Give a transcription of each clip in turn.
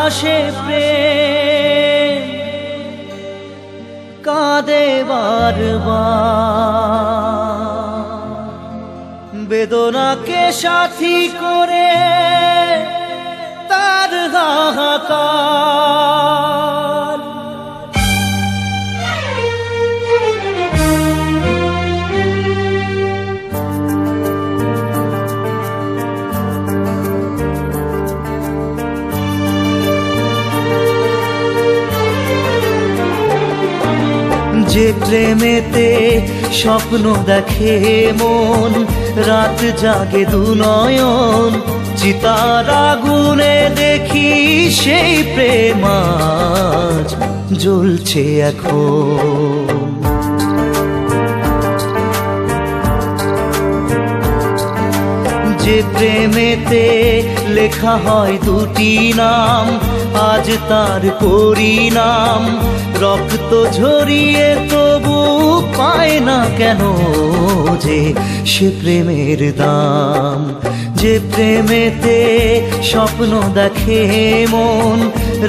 আসে প্রেম কাঁদে বারবার, বেদনাকে সাথী করে তার হাহাকার। যে প্রেমেতে স্বপ্ন দেখে মন, রাত জাগে দু নয়ন, চিতার আগুনে দেখি সেই প্রেম আজ জ্বলছে এখন। যে প্রেমেতে লেখা হয় দুটি নাম, আজ তার পরিণাম রক্ত ঝরিয়ে তবু পায় না কেন যে সে প্রেমের দাম। যে প্রেমেতে স্বপ্ন দেখে মন,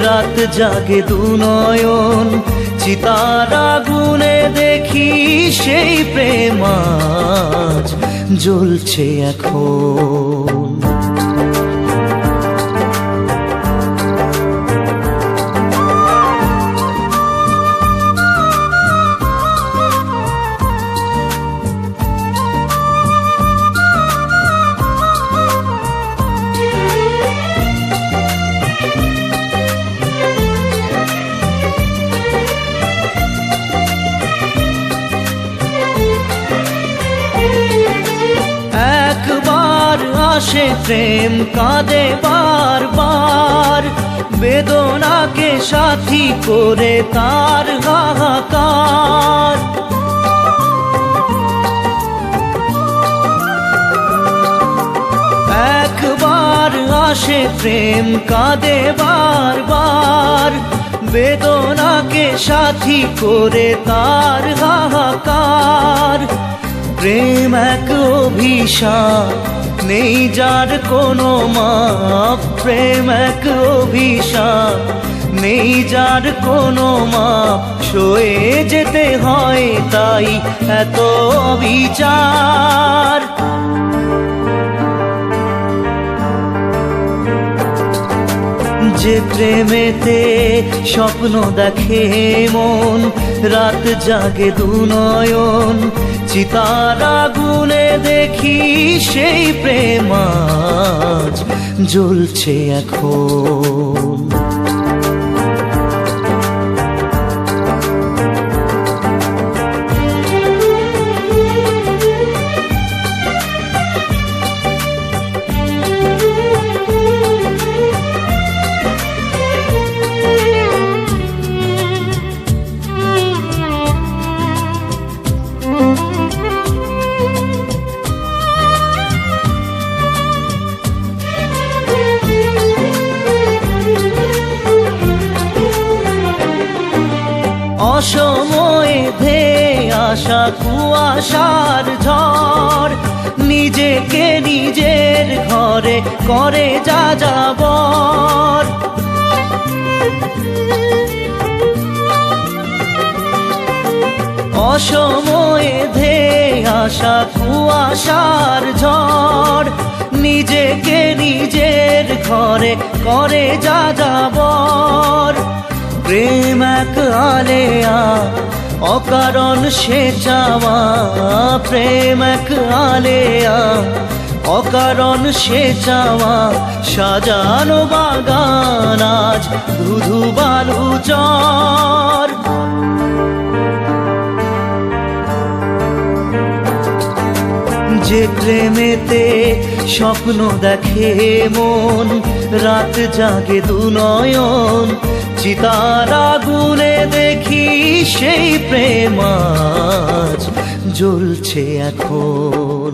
রাত জাগে দু নয়ন, চিতার আগুনে দেখি সেই প্রেম আজ জ্বলছে এখন। একবার আসে প্রেম কাঁদে বারবার, বেদনাকে সাথী করে তার হাহাকার। একবার আসে প্রেম কাঁদে বারবার, বেদনাকে সাথী করে তার হাহাকার। প্রেম এক অভিশাপ, নেই যার কোনো মাপ। প্রেম এক অভিশাপ, নেই যার কোনো মাপ। সয়ে যেতে হয় তাই এত বিচার। যে প্রেমেতে স্বপ্ন দেখে মন, রাত জাগে দু নয়ন, চিতার আগুনে দেখি সেই প্রেম আজ জ্বলছে এখন। অসময়ে ধেয়ে আসা কুয়াশার ঝড়, নিজেকে নিজের ঘরে করে যাযাবর। অসময়ে ধেয়ে আসা কুয়াশার ঝড়, নিজেকে নিজের ঘরে করে যাযাবর। প্রেম এক আলেয়া, অকারণ সে চাওয়া। প্রেম এক আলেয়া, অকারণ সে চাওয়া। সাজানো বাগান আজ ধুধু বালু চর। যে প্রেমেতে স্বপ্ন দেখে মন, রাত জাগে দু নয়ন, চিতার আগুনে দেখি সেই প্রেম আজ জ্বলছে এখন।